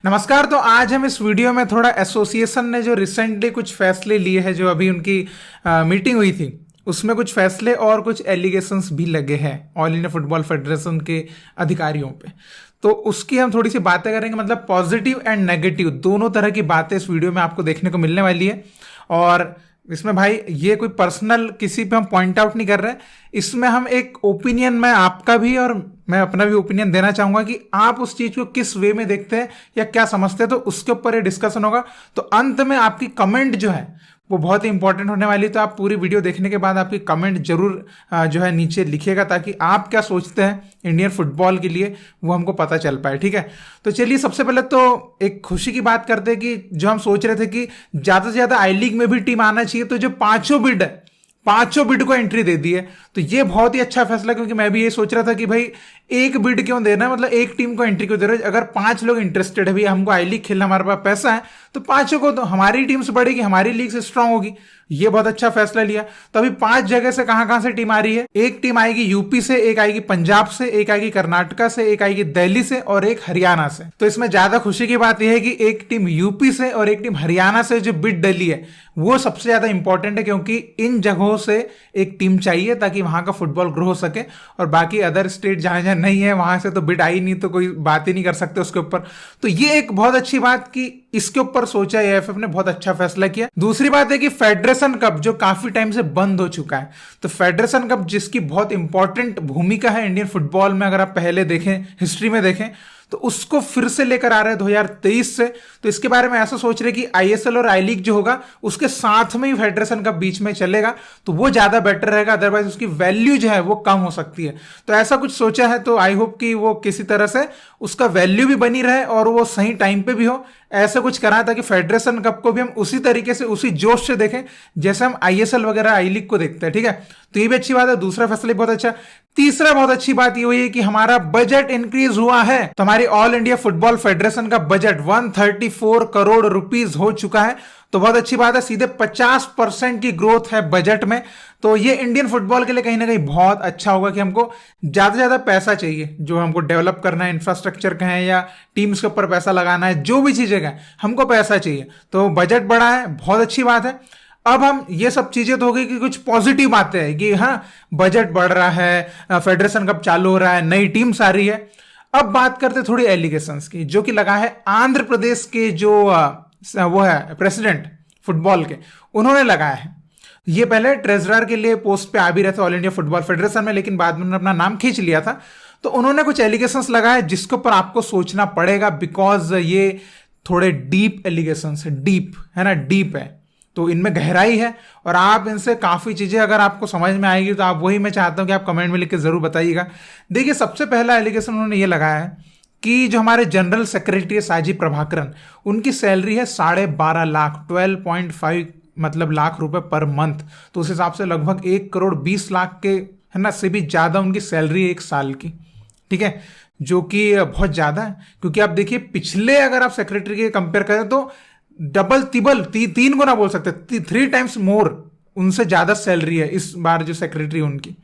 नमस्कार। तो आज हम इस वीडियो में थोड़ा एसोसिएशन ने जो रिसेंटली कुछ फैसले लिए हैं, जो अभी उनकी मीटिंग हुई थी, उसमें कुछ फैसले और कुछ एलिगेशंस भी लगे हैं ऑल इंडिया फुटबॉल फेडरेशन के अधिकारियों पे। तो उसकी हम थोड़ी सी बातें करेंगे, मतलब पॉजिटिव एंड नेगेटिव दोनों तरह की बातें इस वीडियो में आपको देखने को मिलने वाली है। और इसमें भाई ये कोई पर्सनल किसी पे हम पॉइंट आउट नहीं कर रहे हैं, इसमें हम एक ओपिनियन, मैं आपका भी और मैं अपना भी ओपिनियन देना चाहूंगा कि आप उस चीज को किस वे में देखते हैं या क्या समझते हैं, तो उसके ऊपर ये डिस्कशन होगा। तो अंत में आपकी कमेंट जो है वो बहुत ही इंपॉर्टेंट होने वाली है। तो आप पूरी वीडियो देखने के बाद आपकी कमेंट जरूर जो है नीचे लिखिएगा, ताकि आप क्या सोचते हैं इंडियन फुटबॉल के लिए वो हमको पता चल पाए। ठीक है, तो चलिए सबसे पहले तो एक खुशी की बात करते हैं कि जो हम सोच रहे थे कि ज्यादा से ज्यादा आई लीग में भी टीम आना चाहिए, तो जो पांचों बिड को एंट्री दे दी है। तो ये बहुत ही अच्छा फैसला, क्योंकि मैं भी ये सोच रहा था कि भाई एक बिड क्यों देना है, मतलब एक टीम को एंट्री क्यों दे रहे हो। अगर 5 लोग इंटरेस्टेड है, भैया हमको आई लीग खेलना, हमारे पास पैसा है, तो पांचों को, तो हमारी टीम से बढ़ेगी, हमारी लीग से स्ट्रांग होगी। ये बहुत अच्छा फैसला लिया। तो अभी 5 जगह से कहां कहां से टीम आ रही है। एक टीम आएगी यूपी से, एक आएगी पंजाब से, एक आएगी कर्नाटका से, एक आएगी दिल्ली से और एक हरियाणा से। तो इसमें ज्यादा खुशी की बात यह है कि एक टीम यूपी से और एक टीम हरियाणा से जो बिड डली है वो सबसे ज्यादा इंपॉर्टेंट है, क्योंकि इन जगहों से एक टीम चाहिए ताकि वहां का फुटबॉल ग्रो हो सके। और बाकी अदर स्टेट जहां जहां नहीं है वहां से तो बिड आई नहीं, तो कोई बात ही नहीं कर सकते उसके ऊपर। तो ये एक बहुत अच्छी बात कि इसके ऊपर सोचा, एएफएफ ने बहुत अच्छा फैसला किया। दूसरी बात है कि फेडरेशन कप जो काफी टाइम से बंद हो चुका है, तो फेडरेशन कप जिसकी बहुत इंपॉर्टेंट भूमिका है इंडियन फुटबॉल में, अगर आप पहले देखें, हिस्ट्री में देखें, तो उसको फिर से लेकर आ रहे हैं 2023 से। तो इसके बारे में ऐसा सोच रहे कि आईएसएल और आई लीग जो होगा उसके साथ में ही फेडरेशन कप बीच में चलेगा, तो वो ज्यादा बेटर रहेगा। अदरवाइज उसकी वैल्यू जो है वो कम हो सकती है। तो ऐसा कुछ सोचा है, तो आई होप कि वो किसी तरह से उसका वैल्यू भी बनी रहे और वो सही टाइम पे भी हो। ऐसा कुछ कराएं ताकि फेडरेशन कप को भी हम उसी तरीके से, उसी जोश से देखें जैसे हम आईएसएल वगैरह आई लीग को देखते हैं। ठीक है, तो ये भी अच्छी बात है। दूसरा फैसला बहुत अच्छा। तीसरा बहुत अच्छी बात ये हुई है कि हमारा बजट इंक्रीज हुआ है। तो हमारी ऑल इंडिया फुटबॉल फेडरेशन का बजट 134 करोड़ रुपीस हो चुका है। तो बहुत अच्छी बात है, सीधे 50% की ग्रोथ है बजट में। तो ये इंडियन फुटबॉल के लिए कहीं ना कहीं बहुत अच्छा होगा कि हमको ज्यादा से ज्यादा पैसा चाहिए, जो हमको डेवलप करना है, इंफ्रास्ट्रक्चर का है या टीम्स के ऊपर पैसा लगाना है, जो भी चीजें का हमको पैसा चाहिए। तो बजट बढ़ा है, बहुत अच्छी बात है। अब हम ये सब चीजें तो हो गई कि कुछ पॉजिटिव बातें हैं कि हाँ बजट बढ़ रहा है, फेडरेशन कप चालू हो रहा है, नई टीम्स आ रही है। अब बात करते थोड़ी एलिगेशंस की, जो कि लगा है आंध्र प्रदेश के जो वो है प्रेसिडेंट फुटबॉल के, उन्होंने लगाया है। ये पहले ट्रेजरर के लिए पोस्ट पे आ भी रहे थे ऑल इंडिया फुटबॉल फेडरेशन में, लेकिन बाद में उन्होंने अपना नाम खींच लिया था। तो उन्होंने कुछ एलिगेशंस लगाए जिसके ऊपर आपको सोचना पड़ेगा, बिकॉज ये थोड़े डीप एलिगेशंस है, डीप है ना, डीप है, तो इनमें गहराई है और आप इनसे काफी चीजें अगर आपको समझ में आएगी तो आप, वही मैं चाहता हूं कि आप कमेंट में लिख के जरूर बताइएगा। देखिए, सबसे पहला एलिगेशन उन्होंने ये लगाया है कि जो हमारे जनरल सेक्रेटरी है साजी प्रभाकरन, उनकी सैलरी है 12.5 लाख, 12.5 मतलब लाख रुपए पर मंथ। तो उस हिसाब से लगभग 1.20 करोड़ के, है ना, से भी ज्यादा उनकी सैलरी है एक साल की। ठीक है, जो कि बहुत ज्यादा है, क्योंकि आप देखिए पिछले अगर आप सेक्रेटरी के कंपेयर करें तो डबल तिबल 3 गुना बोल सकते, 3 टाइम्स मोर उनसे ज्यादा सैलरी है इस बार जो सेक्रेटरी उनकी।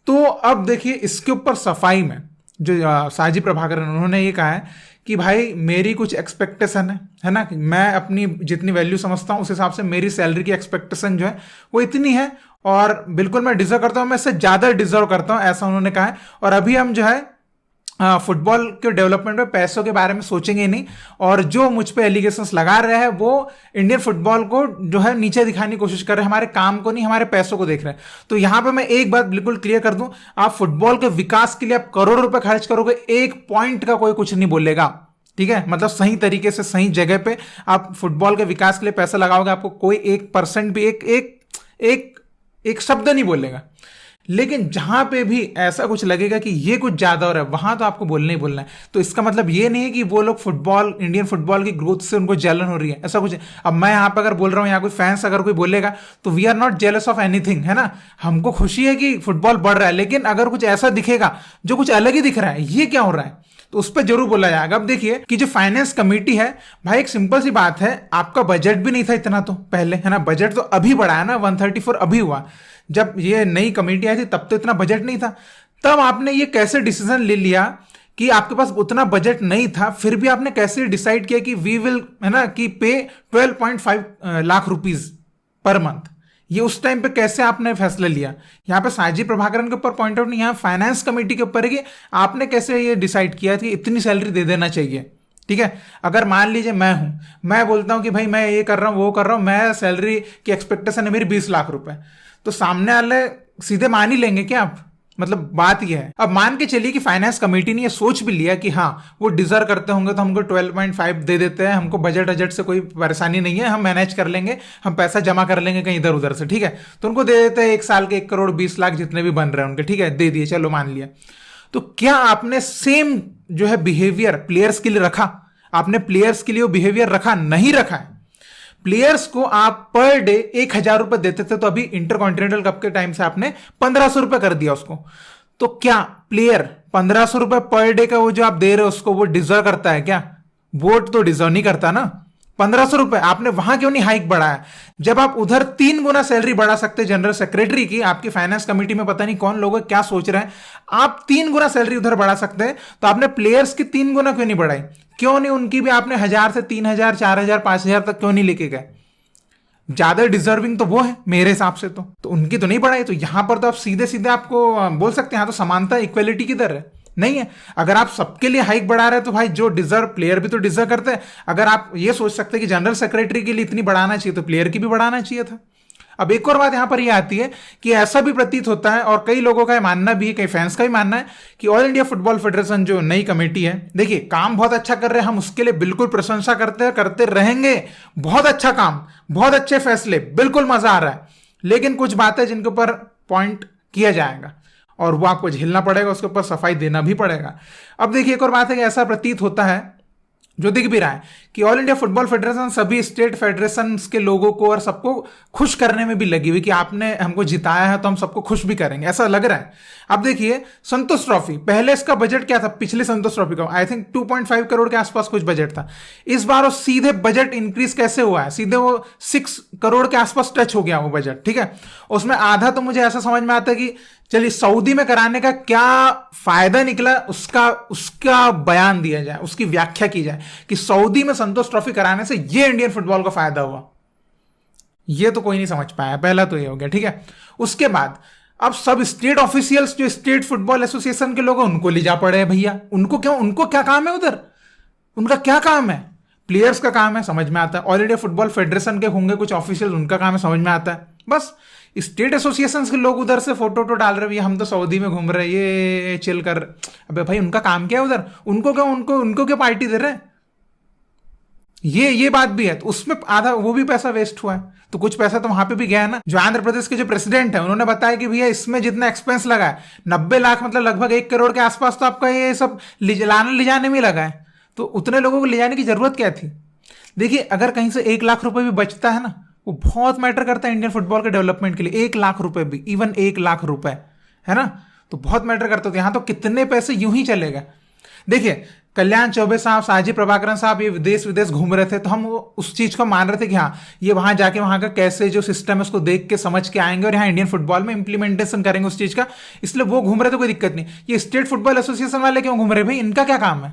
तो अब देखिए इसके ऊपर सफाई में जो साजी प्रभाकरन, उन्होंने ये कहा है कि भाई मेरी कुछ एक्सपेक्टेशन है ना, मैं अपनी जितनी वैल्यू समझता हूं उस हिसाब से मेरी सैलरी की एक्सपेक्टेशन जो है वो इतनी है, और बिल्कुल मैं डिजर्व करता हूं, मैं इससे ज्यादा डिजर्व करता हूं, ऐसा उन्होंने कहा है। और अभी हम जो है फुटबॉल के डेवलपमेंट में पैसों के बारे में सोचेंगे नहीं, और जो मुझ पे एलिगेशंस लगा रहे हैं वो इंडियन फुटबॉल को जो है नीचे दिखाने की कोशिश कर रहे हैं, हमारे काम को नहीं, हमारे पैसों को देख रहे हैं। तो यहां पे मैं एक बात बिल्कुल क्लियर कर दूं, आप फुटबॉल के विकास के लिए आप करोड़ों रुपए खर्च करोगे, एक पॉइंट का कोई कुछ नहीं बोलेगा। ठीक है, मतलब सही तरीके से सही जगह पे आप फुटबॉल के विकास के लिए पैसा लगाओगे, आपको कोई 1% भी एक शब्द नहीं बोलेगा। लेकिन जहां पे भी ऐसा कुछ लगेगा कि ये कुछ ज्यादा हो रहा है, वहां तो आपको बोलना ही बोलना है। तो इसका मतलब ये नहीं है कि वो लोग फुटबॉल, इंडियन फुटबॉल की ग्रोथ से उनको जलन हो रही है, ऐसा कुछ। अब मैं यहां पर अगर बोल रहा हूं, यहाँ कोई फैंस अगर कोई बोलेगा, तो we are not jealous of anything, है ना, हमको खुशी है कि फुटबॉल बढ़ रहा है। लेकिन अगर कुछ ऐसा दिखेगा जो कुछ अलग ही दिख रहा है, ये क्या हो रहा है, तो उस पर जरूर बोला जाएगा। अब देखिए कि जो फाइनेंस कमेटी है, भाई एक सिंपल सी बात है, आपका बजट भी नहीं था इतना तो पहले, है ना, बजट तो अभी बढ़ा है ना, 134 अभी हुआ। जब ये नई कमेटी आई थी तब तो इतना बजट नहीं था। तब आपने ये कैसे डिसीजन ले लिया कि आपके पास उतना बजट नहीं था, फिर भी आपने कैसे डिसाइड किया कि वी विल, है ना, कि पे 12.5 लाख रुपीज पर मंथ? ये उस टाइम पे कैसे आपने फैसला लिया? यहाँ पे साजी प्रभाकरन के ऊपर पॉइंट आउट नहीं, यहाँ फाइनेंस कमेटी के ऊपर है कि आपने कैसे ये डिसाइड किया कि इतनी सैलरी दे देना चाहिए। ठीक है, अगर मान लीजिए मैं बोलता हूं कि भाई मैं ये कर रहा हूं वो कर रहा हूं, मैं सैलरी की एक्सपेक्टेशन है मेरी 20 लाख रुपए, तो सामने वाले सीधे मान ही लेंगे क्या आप? मतलब बात यह है। अब मान के चलिए कि फाइनेंस कमेटी ने ये सोच भी लिया कि हाँ वो डिजर्व करते होंगे तो हमको 12.5 दे देते हैं, हमको बजट अजट से कोई परेशानी नहीं है, हम मैनेज कर लेंगे, हम पैसा जमा कर लेंगे कहीं इधर उधर से। ठीक है, तो उनको दे देते हैं 1 साल के 1,20,00,000 जितने भी बन रहे हैं उनके। ठीक है, दे दिए, चलो मान लिया। तो क्या आपने सेम जो है बिहेवियर प्लेयर्स के लिए रखा? आपने प्लेयर्स के लिए वो बिहेवियर रखा? नहीं रखा है। प्लेयर्स को आप पर डे 1,000 रुपए देते थे, तो अभी इंटरकॉन्टिनेंटल कप के टाइम से आपने 1,500 रुपए कर दिया उसको। तो क्या प्लेयर 1,500 रुपए पर डे का वो जो आप दे रहे हो उसको वो डिजर्व करता है क्या? वोट तो डिजर्व नहीं करता ना। 1,500 रुपए आपने वहां क्यों नहीं हाइक बढ़ाया? जब आप उधर 3 गुना सैलरी बढ़ा सकते जनरल सेक्रेटरी की, आपकी फाइनेंस कमेटी में पता नहीं कौन लोग क्या सोच रहे हैं, आप 3 गुना सैलरी उधर बढ़ा सकते हैं, तो आपने प्लेयर्स की 3 गुना क्यों नहीं बढ़ाई? क्यों नहीं उनकी भी आपने 1,000 से 3,000, 4,000, 5,000 तक क्यों नहीं लेके गए? ज्यादा डिजर्विंग तो वो है मेरे हिसाब से, तो उनकी तो नहीं बढ़ाई। तो यहां पर तो आप सीधे सीधे आपको बोल सकते हैं, तो समानता इक्वेलिटी किधर है? नहीं है। अगर आप सबके लिए हाइक बढ़ा रहे हैं तो भाई जो डिजर्व, प्लेयर भी तो डिजर्व करते हैं। अगर आप ये सोच सकते हैं कि जनरल सेक्रेटरी के लिए इतनी बढ़ाना चाहिए तो प्लेयर की भी बढ़ाना चाहिए था। अब एक और बात यहां पर यह आती है कि ऐसा भी प्रतीत होता है, और कई लोगों का मानना भी है, कई फैंस का भी मानना है कि ऑल इंडिया फुटबॉल फेडरेशन जो नई कमेटी है, देखिए काम बहुत अच्छा कर रहे हैं, हम उसके लिए बिल्कुल प्रशंसा करते हैं, करते रहेंगे। बहुत अच्छा काम, बहुत अच्छे फैसले, बिल्कुल मजा आ रहा है। लेकिन कुछ बातें जिनके ऊपर पॉइंट किया जाएगा और वो आपको झेलना पड़ेगा, उसके ऊपर सफाई देना भी पड़ेगा। अब देखिए एक और बात है कि ऐसा प्रतीत होता है, जो दिख भी रहा है, कि ऑल इंडिया फुटबॉल फेडरेशन सभी स्टेट फेडरेशन के लोगों को और सबको खुश करने में भी लगी हुई कि आपने हमको जिताया है तो हम सबको खुश भी करेंगे, ऐसा लग रहा है। अब देखिए संतोष ट्रॉफी, पहले इसका बजट क्या था? पिछले संतोष ट्रॉफी का आई थिंक 2.5 करोड़ के आसपास कुछ बजट था। इस बार वो सीधे बजट इंक्रीज कैसे हुआ है? सीधे वो 6 करोड़ के आसपास टच हो गया वो बजट। ठीक है, उसमें आधा तो मुझे ऐसा समझ में आता है कि चलिए सऊदी में कराने का क्या फायदा निकला, उसका बयान दिया जाए, उसकी व्याख्या की जाए कि सऊदी में संतोष ट्रॉफी कराने से ये इंडियन फुटबॉल को फायदा हुआ। ये तो कोई नहीं समझ पाया, पहला तो ये हो गया। ठीक है, उसके बाद अब सब स्टेट ऑफिशियल्स जो स्टेट फुटबॉल एसोसिएशन के लोग हैं उनको ले जा पड़े हैं भैया। उनको क्या काम है उधर? उनका क्या काम है? प्लेयर्स का काम है, समझ में आता है। ऑल इंडिया फुटबॉल फेडरेशन के होंगे कुछ ऑफिशियल, उनका काम है, समझ में आता है। बस स्टेट एसोसिएशन के लोग उधर से फोटो डाल रहे हैं, हम तो सऊदी में घूम रहे हैं, ये चिल कर। अबे भाई उनका काम क्या है उधर? उनको क्या पार्टी दे रहे हैं? ये बात भी है। तो उसमें आधा वो भी पैसा वेस्ट हुआ है, तो कुछ पैसा तो वहां पे भी गया है ना। जो आंध्र प्रदेश के जो प्रेसिडेंट है उन्होंने बताया कि भैया इसमें जितना एक्सपेंस लगा है 90 लाख, मतलब लगभग 1 करोड़ के आसपास, तो आपका ये सब ले जाने में लगा है। तो उतने लोगों को ले जाने की जरूरत क्या थी? देखिए अगर कहीं से 1 लाख रुपए भी बचता है ना, वो बहुत मैटर करता है इंडियन फुटबॉल के डेवलपमेंट के लिए। 1 लाख रुपए भी, इवन 1 लाख रुपए, है ना, तो बहुत मैटर करता है। यहां तो कितने पैसे यूं ही चलेगा। देखिए कल्याण चौबे साहब, साजी प्रभाकरन साहब ये विदेश घूम रहे थे, तो हम उस चीज को मान रहे थे कि हाँ ये वहां जाके वहां का कैसे जो सिस्टम है उसको देख के समझ के आएंगे और यहाँ इंडियन फुटबॉल में इंप्लीमेंटेशन करेंगे उस चीज का, इसलिए वो घूम रहे थे, कोई दिक्कत नहीं। ये स्टेट फुटबॉल एसोसिएशन वाले क्यों घूम रहे भाई? इनका क्या काम है?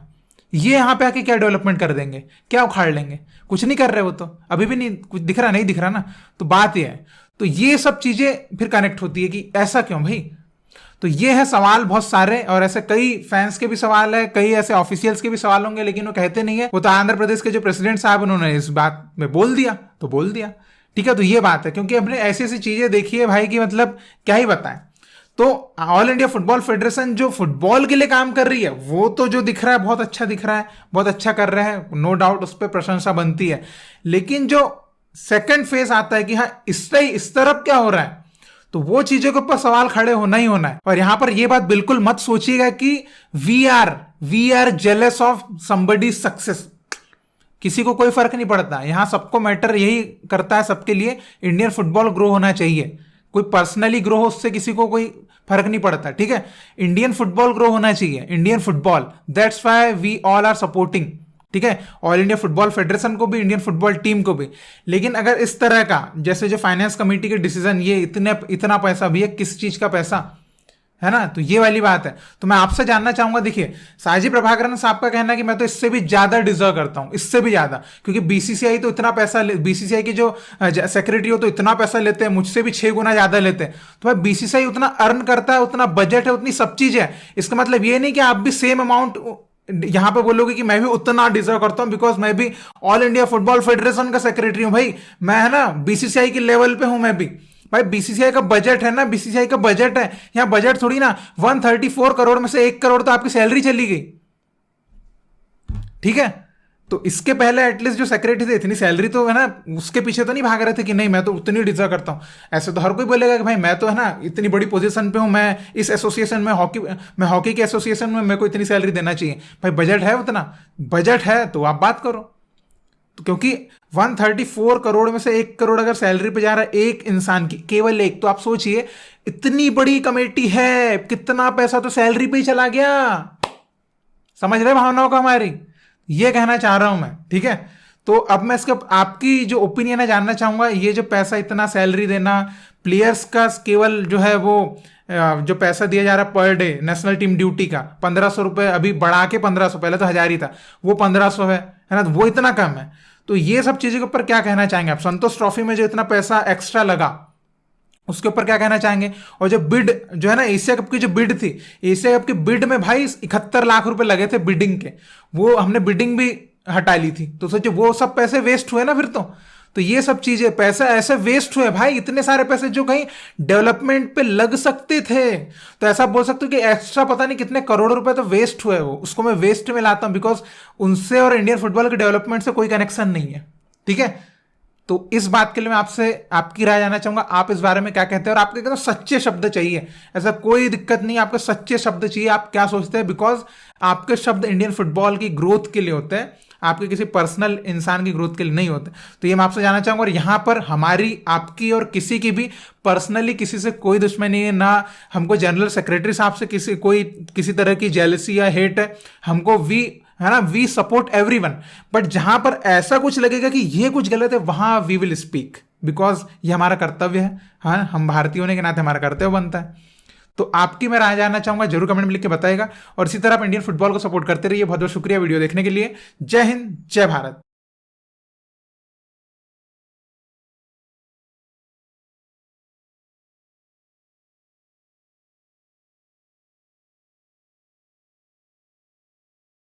ये यहां पे आके क्या डेवलपमेंट कर देंगे? क्या उखाड़ लेंगे? कुछ नहीं कर रहे वो तो, अभी भी नहीं कुछ दिख रहा, नहीं दिख रहा ना। तो बात ये है, तो ये सब चीजें फिर कनेक्ट होती है कि ऐसा क्यों भाई। तो ये है सवाल बहुत सारे, और ऐसे कई फैंस के भी सवाल है, कई ऐसे ऑफिशियल्स के भी सवाल होंगे, लेकिन वो कहते नहीं है। वो तो आंध्र प्रदेश के जो प्रेसिडेंट साहब उन्होंने इस बात में बोल दिया तो बोल दिया। ठीक है, तो ये बात है, क्योंकि हमने ऐसी ऐसी चीजें देखी है भाई कि मतलब क्या ही बताएं। तो ऑल इंडिया फुटबॉल फेडरेशन जो फुटबॉल के लिए काम कर रही है वो तो जो दिख रहा है बहुत अच्छा दिख रहा है, बहुत अच्छा कर रहा है, नो डाउट उस पर प्रशंसा बनती है। लेकिन जो सेकंड फेज आता है कि हाँ इस तरफ क्या हो रहा है, तो वो चीजों के ऊपर सवाल खड़े होना ही होना है। और यहां पर ये बात बिल्कुल मत सोचिएगा कि we are jealous of somebody success. किसी को कोई फर्क नहीं पड़ता, यहां सबको मैटर यही करता है, सबके लिए इंडियन फुटबॉल ग्रो होना चाहिए। कोई पर्सनली ग्रो हो उससे किसी को कोई फर्क नहीं पड़ता। ठीक है, इंडियन फुटबॉल ग्रो होना चाहिए, Indian football, that's why we all are supporting. ठीक है, ऑल इंडिया फुटबॉल फेडरेशन को भी, इंडियन फुटबॉल टीम को भी। लेकिन अगर इस तरह का जैसे जो फाइनेंस कमेटी के डिसीजन, ये इतना पैसा भी है, किस चीज का पैसा? है ना। तो ये वाली बात है। तो मैं आपसे जानना चाहूंगा, देखिए साजी प्रभाकरन साहब का कहना है कि मैं तो इससे भी ज्यादा डिजर्व करता हूं, इससे भी ज्यादा, क्योंकि बीसीसीआई तो इतना पैसा, बीसीसीआई के जो सेक्रेटरी हो तो इतना पैसा लेते हैं, मुझसे भी 6 गुना ज्यादा लेते हैं। तो भाई बीसीसीआई उतना अर्न करता है, उतना बजट है, उतनी सब चीज है। इसका मतलब ये नहीं कि आप भी सेम अमाउंट यहां पे बोलोगे कि मैं भी उतना डिजर्व करता हूं, बिकॉज मैं भी ऑल इंडिया फुटबॉल फेडरेशन का सेक्रेटरी हूं भाई। मैं है ना बीसीसीआई के लेवल पे हूं मैं भी। भाई बीसीसीआई का बजट है ना, बीसीसीआई का बजट है, यहाँ बजट थोड़ी ना 134 करोड़ में से 1 करोड़ तो आपकी सैलरी चली गई, ठीक है। तो इसके पहले एटलीस्ट जो सेक्रेटरी थे, इतनी सैलरी तो है ना, उसके पीछे तो नहीं भाग रहे थे कि नहीं मैं तो उतनी डिजर्व करता हूं। ऐसे तो हर कोई बोलेगा कि भाई मैं तो है ना इतनी बड़ी पोजीशन पे हूं, मैं इस एसोसिएशन में मैं हॉकी के एसोसिएशन में मेरे को इतनी सैलरी देना चाहिए। भाई बजट है उतना, बजट है तो आप बात करो। तो क्योंकि 134 करोड़ में से 1 करोड़ अगर सैलरी पे जा रहा है एक इंसान की, केवल एक, तो आप सोचिए इतनी बड़ी कमेटी है, कितना पैसा तो सैलरी पे ही चला गया। समझ रहे भावनाओं को हमारी, ये कहना चाह रहा हूं मैं, ठीक है। तो अब मैं इसका आपकी जो ओपिनियन है जानना चाहूंगा। ये जो पैसा इतना सैलरी देना, प्लेयर्स का केवल जो है वो जो पैसा दिया जा रहा है per day national team duty का 1500 रुपए, अभी बढ़ा के 1500, पहले तो 1000 ही था, वो 1500 है ना, तो वो इतना कम है। तो ये सब चीजों के ऊपर क्या कहना चाहेंगे आप? संतोष ट्रॉफी में जो इतना पैसा एक्स्ट्रा लगा उसके ऊपर क्या कहना चाहेंगे? और जो बिड जो है ना एशिया कप की जो बिड थी, एशिया कप की बिड में भाई 71 लाख रुपए लगे थे बिडिंग के, वो हमने बिडिंग भी हटा ली थी। तो सोचो वो सब पैसे वेस्ट हुए ना फिर तो ये सब चीजें पैसा ऐसे वेस्ट हुए भाई, इतने सारे पैसे जो कहीं डेवलपमेंट पे लग सकते थे। तो ऐसा बोल सकते हो कि एक्स्ट्रा पता नहीं कितने करोड़ रुपए तो वेस्ट हुए, वो उसको मैं वेस्ट में लाता हूं, बिकॉज उनसे और इंडियन फुटबॉल के डेवलपमेंट से कोई कनेक्शन नहीं है, ठीक है। तो इस बात के लिए मैं आपसे आपकी राय जानना चाहूंगा, आप इस बारे में क्या कहते हैं? और आपके तो सच्चे शब्द चाहिए, ऐसा कोई दिक्कत नहीं, आपके सच्चे शब्द चाहिए, आप क्या सोचते हैं, बिकॉज आपके शब्द इंडियन फुटबॉल की ग्रोथ के लिए होते हैं, आपके किसी पर्सनल इंसान की ग्रोथ के लिए नहीं होते। तो ये मैं आपसे जानना चाहूंगा। और यहां पर हमारी, आपकी और किसी की भी पर्सनली किसी से कोई दुश्मनी है ना, हमको जनरल सेक्रेटरी साहब से किसी तरह की जेलसी या हेट है। हमको है ना, वी सपोर्ट एवरीवन, बट जहां पर ऐसा कुछ लगेगा कि ये कुछ गलत है, वहां वी विल स्पीक, बिकॉज ये हमारा कर्तव्य है। हाँ, हम भारतीय होने के नाते हमारा कर्तव्य बनता है। तो आपकी मैं राय जानना चाहूंगा, जरूर कमेंट में लिख के बताएगा। और इसी तरह आप इंडियन फुटबॉल को सपोर्ट करते रहिए। बहुत बहुत शुक्रिया वीडियो देखने के लिए। जय हिंद, जय भारत।